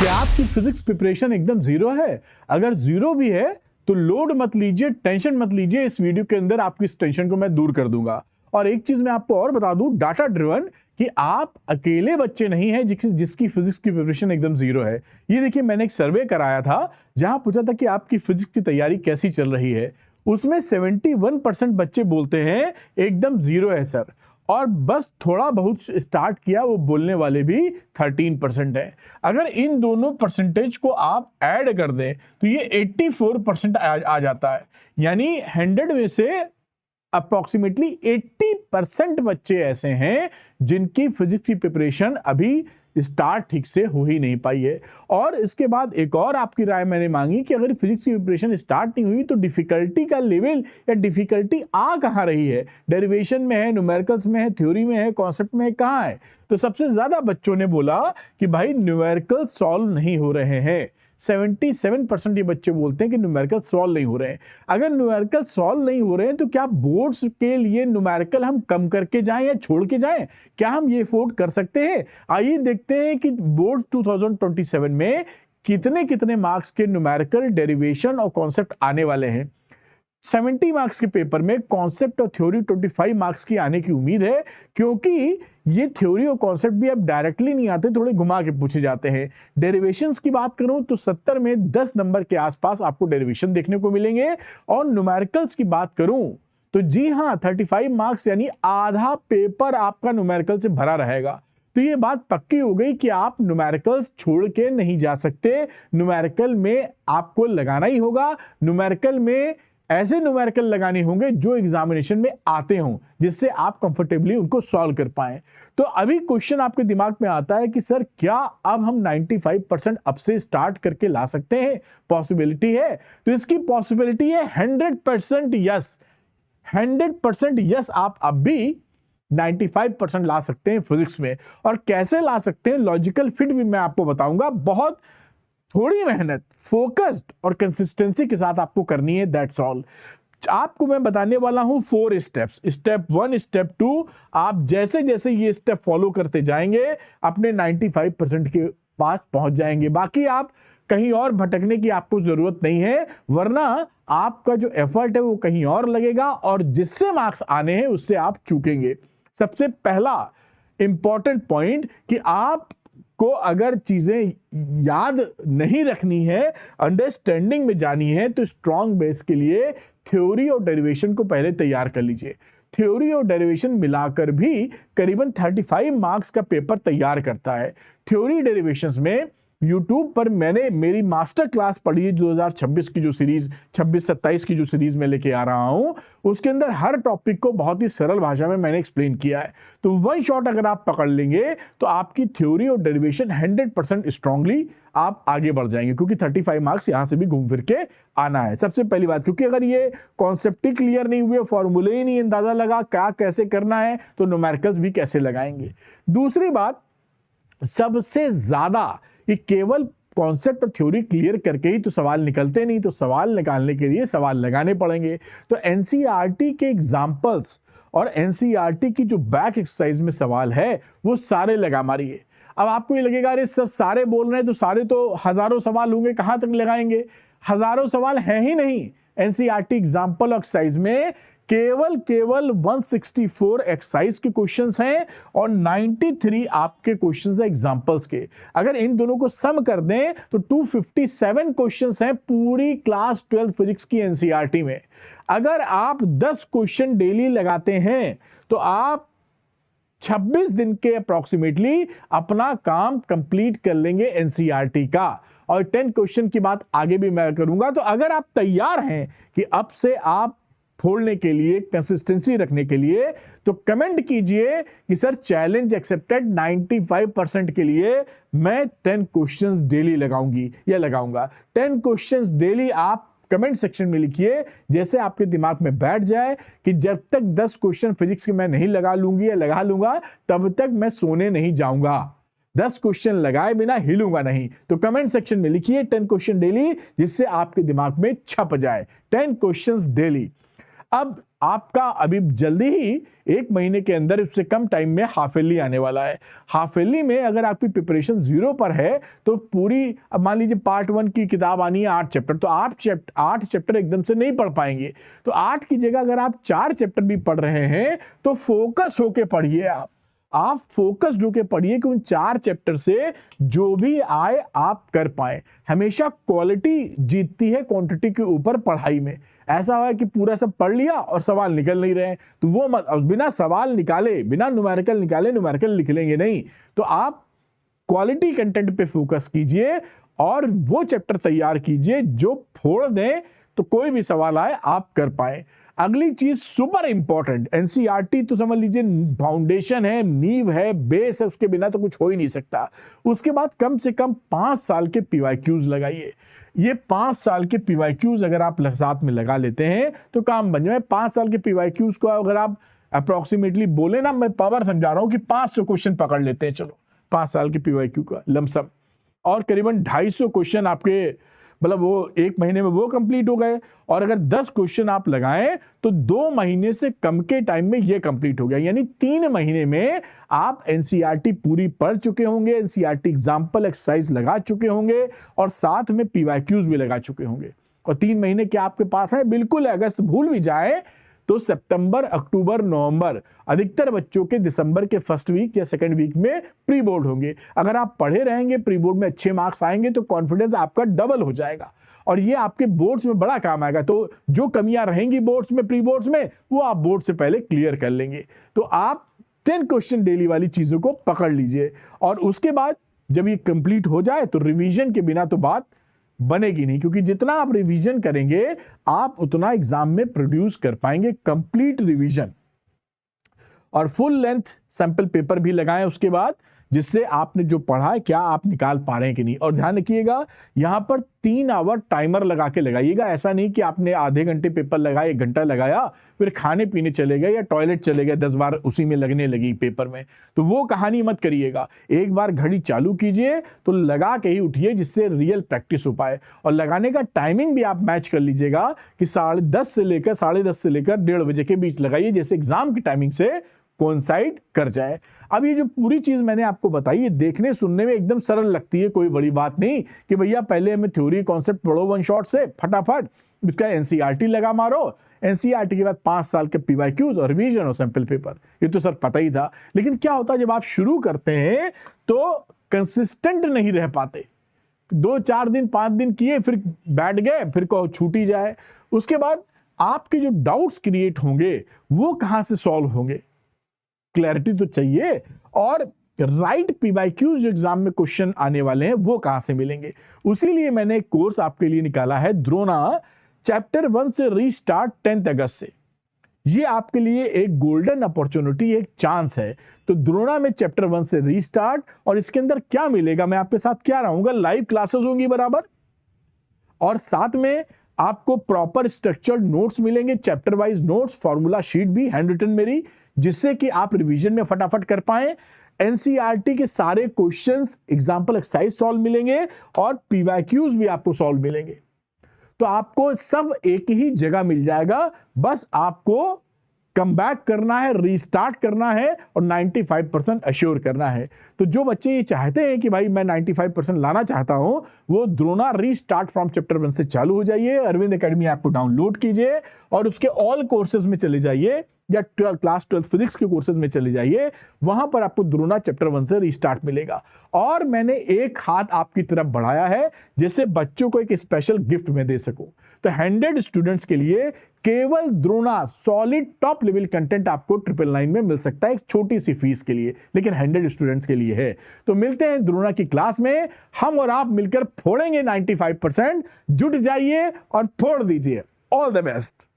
क्या आपकी physics preparation एकदम जीरो है? अगर जीरो भी है तो लोड मत लीजिए, टेंशन मत लीजिए। इस वीडियो के अंदर आपकी इस टेंशन को मैं दूर कर दूंगा। और एक चीज मैं आपको और बता दूं, डाटा ड्रिवन, कि आप अकेले बच्चे नहीं हैं जिसकी फिजिक्स की प्रिपरेशन एकदम जीरो है। ये देखिए, मैंने एक सर्वे कराया था जहां पूछा था कि आपकी फिजिक्स की तैयारी कैसी चल रही है। उसमें 71% बच्चे बोलते हैं एकदम जीरो है सर, और बस थोड़ा बहुत स्टार्ट किया वो बोलने वाले भी 13% है। अगर इन दोनों परसेंटेज को आप ऐड कर दें तो ये 84% आ जाता है। यानी 100 में से अप्रोक्सीमेटली 80% बच्चे ऐसे हैं जिनकी फिजिक्स की प्रिपरेशन अभी स्टार्ट ठीक से हो ही नहीं पाई है। और इसके बाद एक और आपकी राय मैंने मांगी कि अगर फिजिक्स की प्रिपरेशन स्टार्ट नहीं हुई तो डिफिकल्टी का लेवल या डिफिकल्टी आ कहां रही है? डेरिवेशन में है, न्यूमेरिकल्स में है, थ्योरी में है, कॉन्सेप्ट में है, कहां है? तो सबसे ज्यादा बच्चों ने बोला कि भाई न्यूमेरिकल सॉल्व नहीं हो रहे हैं। 77% ये बच्चे बोलते हैं कि न्यूमेरिकल सॉल्व नहीं हो रहे हैं। अगर न्यूमेरिकल सॉल्व नहीं हो रहे हैं तो क्या बोर्ड्स के लिए न्यूमेरिकल हम कम करके जाएं या छोड़ के जाएं? क्या हम ये अफोर्ड कर सकते हैं? आइए देखते हैं कि बोर्ड 2027 में कितने कितने मार्क्स के न्यूमेरिकल, डेरिवेशन और कॉन्सेप्ट आने वाले हैं। 70 मार्क्स के पेपर में कॉन्सेप्ट और थ्योरी 25 मार्क्स की आने की उम्मीद है, क्योंकि ये थ्योरी और कॉन्सेप्ट भी अब डायरेक्टली नहीं आते, थोड़े घुमा के पूछे जाते हैं। डेरिवेशंस की बात करूं तो 70 में 10 नंबर के आसपास आपको डेरिवेशन देखने को मिलेंगे। और न्यूमेरिकल्स की बात करूं तो जी हां, 35 मार्क्स यानी आधा पेपर आपका न्यूमेरिकल से भरा रहेगा। तो ये बात पक्की हो गई कि आप न्यूमेरिकल्स छोड़ के नहीं जा सकते। न्यूमेरिकल में आपको लगाना ही होगा। न्यूमेरिकल में ऐसे न्यूमेरिकल लगाने होंगे जो एग्जामिनेशन में आते हों, जिससे आप कंफर्टेबली उनको सॉल्व कर पाएं। तो अभी क्वेश्चन आपके दिमाग में आता है कि सर क्या अब हम 95% अब से स्टार्ट करके ला सकते हैं? पॉसिबिलिटी है? तो इसकी पॉसिबिलिटी है 100% यस। 100% यस, आप अब भी 95% ला सकते हैं फिजिक्स में। और कैसे ला सकते हैं, लॉजिकल फिट भी मैं आपको बताऊंगा। बहुत थोड़ी मेहनत, फोकस्ड और कंसिस्टेंसी के साथ आपको करनी है, दैट्स ऑल। आपको मैं बताने वाला हूं 4 स्टेप्स। स्टेप 1, स्टेप 2, आप जैसे जैसे ये स्टेप फॉलो करते जाएंगे अपने 95% के पास पहुंच जाएंगे। बाकी आप कहीं और भटकने की आपको जरूरत नहीं है, वरना आपका जो एफर्ट है वो कहीं और लगेगा और जिससे मार्क्स आने हैं उससे आप चूकेंगे। सबसे पहला इंपॉर्टेंट पॉइंट कि आप को अगर चीजें याद नहीं रखनी है, अंडरस्टैंडिंग में जानी है, तो स्ट्रॉन्ग बेस के लिए थ्योरी और डेरिवेशन को पहले तैयार कर लीजिए। थ्योरी और डेरिवेशन मिलाकर भी करीबन 35 मार्क्स का पेपर तैयार करता है। थ्योरी डेरिवेशंस में YouTube पर मैंने मेरी मास्टर क्लास पढ़ी है 2026 की, जो सीरीज 26-27 की जो सीरीज में लेके आ रहा हूं, उसके अंदर हर टॉपिक को बहुत ही सरल भाषा में मैंने एक्सप्लेन किया है। तो वन शॉट अगर आप पकड़ लेंगे तो आपकी थ्योरी और डेरिवेशन 100% स्ट्रांगली आप आगे बढ़ जाएंगे, क्योंकि 35 मार्क्स यहां से भी घूम फिर के आना है। सबसे पहली बात, क्योंकि अगर ये कॉन्सेप्ट ही क्लियर नहीं हुए, फॉर्मूले ही नहीं अंदाजा लगा क्या कैसे करना है, तो न्यूमेरिकल्स भी कैसे लगाएंगे। दूसरी बात, सबसे ज्यादा ये केवल कॉन्सेप्ट और थ्योरी क्लियर करके ही तो सवाल निकलते नहीं, तो सवाल निकालने के लिए सवाल लगाने पड़ेंगे। तो एनसीईआरटी के एग्जाम्पल्स और एनसीईआरटी की जो बैक एक्सरसाइज में सवाल है वो सारे लगा मारिए। अब आपको ये लगेगा अरे सर सारे बोल रहे हैं तो सारे तो हजारों सवाल होंगे, कहां तक लगाएंगे? हजारों सवाल हैं ही नहीं। एनसीईआरटी एग्जाम्पल एक्सरसाइज में केवल 164 एक्सरसाइज के क्वेश्चंस हैं और 93 आपके क्वेश्चंस हैं एग्जांपल्स के। अगर इन दोनों को सम कर दें तो 257 क्वेश्चंस हैं पूरी क्लास 12 फिजिक्स की एनसीईआरटी में। अगर आप 10 क्वेश्चन डेली लगाते हैं तो आप 26 दिन के अप्रोक्सीमेटली अपना काम कंप्लीट कर लेंगे एनसीईआरटी का। और 10 क्वेश्चन की बात आगे भी मैं करूंगा। तो अगर आप तैयार हैं कि अब से आप फोड़ने के लिए, कंसिस्टेंसी रखने के लिए, तो कमेंट कीजिए कि सर चैलेंज एक्सेप्टेड, 95% के लिए मैं 10 क्वेश्चंस डेली लगाऊंगी या लगाऊंगा। 10 क्वेश्चंस डेली आप कमेंट सेक्शन में लिखिए, जैसे आपके दिमाग में बैठ जाए कि जब तक 10 क्वेश्चन फिजिक्स के मैं नहीं लगा लूंगी या लगा लूंगा तब तक मैं सोने नहीं जाऊंगा। 10 क्वेश्चन लगाए बिना हिलूंगा नहीं। तो कमेंट सेक्शन में लिखिए 10 क्वेश्चन डेली, जिससे आपके दिमाग में छप जाए 10 क्वेश्चंस डेली। अब आपका अभी जल्दी ही 1 महीने के अंदर, इससे कम टाइम में हाफ ईयरली आने वाला है। हाफ ईयरली में अगर आपकी प्रिपरेशन 0 पर है तो पूरी, अब मान लीजिए पार्ट 1 की किताब आनी है 8 चैप्टर, तो 8 चैप्टर एकदम से नहीं पढ़ पाएंगे। तो 8 की जगह अगर आप 4 चैप्टर भी पढ़ रहे हैं तो फोकस होके पढ़िए। आप फोकस्ड होके पढ़िए कि उन 4 चैप्टर से जो भी आए आप कर पाए। हमेशा क्वालिटी जीतती है क्वांटिटी के ऊपर पढ़ाई में। ऐसा है कि पूरा सब पढ़ लिया और सवाल निकल नहीं रहे हैं, तो वो मत, बिना सवाल निकाले, बिना न्यूमेरिकल निकाले न्यूमेरिकल लिख लेंगे नहीं। तो आप क्वालिटी कंटेंट पे फोकस कीजिए और वो चैप्टर तैयार कीजिए जो फोड़ दें तो कोई भी सवाल आए आप कर पाए। अगली चीज सुपर इंपॉर्टेंट, एनसीईआरटी तो समझ लीजिए फाउंडेशन है, नींव है, बेस है, उसके बिना तो कुछ हो ही नहीं सकता। उसके बाद कम से कम 5 साल के पीवाईक्यूज लगाइए। ये 5 साल के पीवाईक्यूज अगर आप साथ में लगा लेते हैं तो काम बन जाए। 5 साल के पीवाईक्यूज को अगर आप अप्रोक्सीमेटली बोले ना, मैं पावर समझा रहा हूं कि 500 क्वेश्चन पकड़ लेते हैं, चलो 5 साल के पीवाईक्यू का लमसम, और करीबन 250 क्वेश्चन आपके, मतलब वो 1 महीने में वो कंप्लीट हो गए। और अगर 10 क्वेश्चन आप लगाएं तो 2 महीने से कम के टाइम में ये कंप्लीट हो गया। यानी 3 महीने में आप एनसीईआरटी पूरी पढ़ चुके होंगे, एनसीईआरटी एग्जाम्पल एक्सरसाइज लगा चुके होंगे और साथ में पीवाईक्यूज भी लगा चुके होंगे। और 3 महीने क्या आपके पास है? बिल्कुल। अगस्त भूल भी जाए तो सितंबर, अक्टूबर, नवंबर, अधिकतर बच्चों के दिसंबर के फर्स्ट वीक या सेकंड वीक में प्री बोर्ड होंगे। अगर आप पढ़े रहेंगे, प्री बोर्ड में अच्छे मार्क्स आएंगे तो कॉन्फिडेंस आपका डबल हो जाएगा और ये आपके बोर्ड्स में बड़ा काम आएगा। तो जो कमियां रहेंगी बोर्ड्स में, प्री बोर्ड्स में, वो आप बोर्ड से पहले क्लियर कर लेंगे। तो आप 10 क्वेश्चन डेली वाली चीजों को पकड़ लीजिए और उसके बाद जब ये कंप्लीट हो जाए तो रिवीजन के बिना तो बात बनेगी नहीं, क्योंकि जितना आप रिवीजन करेंगे आप उतना एग्जाम में प्रोड्यूस कर पाएंगे कंप्लीट रिवीजन। और फुल लेंथ सैंपल पेपर भी लगाएं उसके बाद, जिससे आपने जो पढ़ा है क्या आप निकाल पा रहे हैं कि नहीं। और ध्यान रखिएगा यहां पर 3 आवर टाइमर लगा के लगाइएगा। ऐसा नहीं कि आपने आधे घंटे पेपर लगाया, 1 घंटा लगाया, फिर खाने पीने चले गए या टॉयलेट चले गए, 10 बार उसी में लगने लगी पेपर में, तो वो कहानी मत करिएगा। एक बार घड़ी चालू कीजिए तो लगा के ही उठिए, जिससे रियल प्रैक्टिस हो पाए। और लगाने का टाइमिंग भी आप मैच कर लीजिएगा कि 10:30 से लेकर 10:30 से लेकर 1:30 बजे के बीच लगाइए, जैसे एग्जाम की टाइमिंग से कोइंसाइड कर जाए। अब ये जो पूरी चीज मैंने आपको बताई, ये देखने सुनने में एकदम सरल लगती है, कोई बड़ी बात नहीं कि भैया पहले हमें थ्योरी कॉन्सेप्ट पढ़ो 1 शॉट से फटाफट, उसका एनसीईआरटी लगा मारो, एनसीईआरटी के बाद 5 साल के पीवाईक्यूज और रिवीजन और सैंपल पेपर। ये तो सर पता ही था, लेकिन क्या होता है जब आप शुरू करते हैं तो कंसिस्टेंट नहीं रह पाते। 2-4 दिन 5 दिन किए, फिर बैठ गए, फिर कहो छूटी जाए। उसके बाद आपके जो डाउट्स क्रिएट होंगे वो कहां से सॉल्व होंगे? क्लैरिटी तो चाहिए। और राइट पीवाईक्यूज जो एग्जाम में क्वेश्चन आने वाले हैं वो कहां से मिलेंगे? उसी लिए मैंने एक कोर्स आपके लिए निकाला है, द्रोणा चैप्टर 1 से रीस्टार्ट 10 अगस्त से। ये आपके लिए एक गोल्डन अपॉर्चुनिटी, एक चांस है। तो द्रोणा में चैप्टर 1 से रीस्टार्ट, और इसके अंदर क्या मिलेगा, मैं आपके साथ क्या रहूंगा, लाइव क्लासेस होंगी बराबर, और साथ में आपको प्रॉपर स्ट्रक्चर्ड नोट्स मिलेंगे, chapter wise notes, formula sheet भी हैंड रिटन मेरी, जिससे कि आप रिवीजन में फटाफट कर पाएं। एनसीईआरटी के सारे क्वेश्चंस, एग्जांपल एक्सरसाइज सॉल्व मिलेंगे और पीवाईक्यूज भी आपको सॉल्व मिलेंगे। तो आपको सब एक ही जगह मिल जाएगा, बस आपको कम बैक करना है, रीस्टार्ट करना है और 95% अश्योर करना है। तो जो बच्चे ये चाहते हैं कि भाई मैं 95% लाना चाहता हूं, वो द्रोणा रीस्टार्ट फ्रॉम चैप्टर 1 से चालू हो जाइए। अरविंद एकेडमी ऐप को डाउनलोड कीजिए और उसके ऑल कोर्सेज में चले जाइए, या क्लास 12 फिजिक्स के कोर्सेज में चले जाइए, वहां पर आपको द्रोणा चैप्टर 1 से रीस्टार्ट मिलेगा। और मैंने एक हाथ आपकी तरफ बढ़ाया है, जैसे बच्चों को एक स्पेशल गिफ्ट में दे सकूं। तो 100 स्टूडेंट्स के लिए केवल Drona solid top level content आपको 999 में मिल सकता है, एक छोटी सी फीस के लिए, लेकिन 100 स्टूडेंट्स के लिए है। तो मिलते हैं द्रोणा की क्लास में, हम और आप मिलकर फोड़ेंगे 95%। जुट जाइए और फोड़ दीजिए। All the best.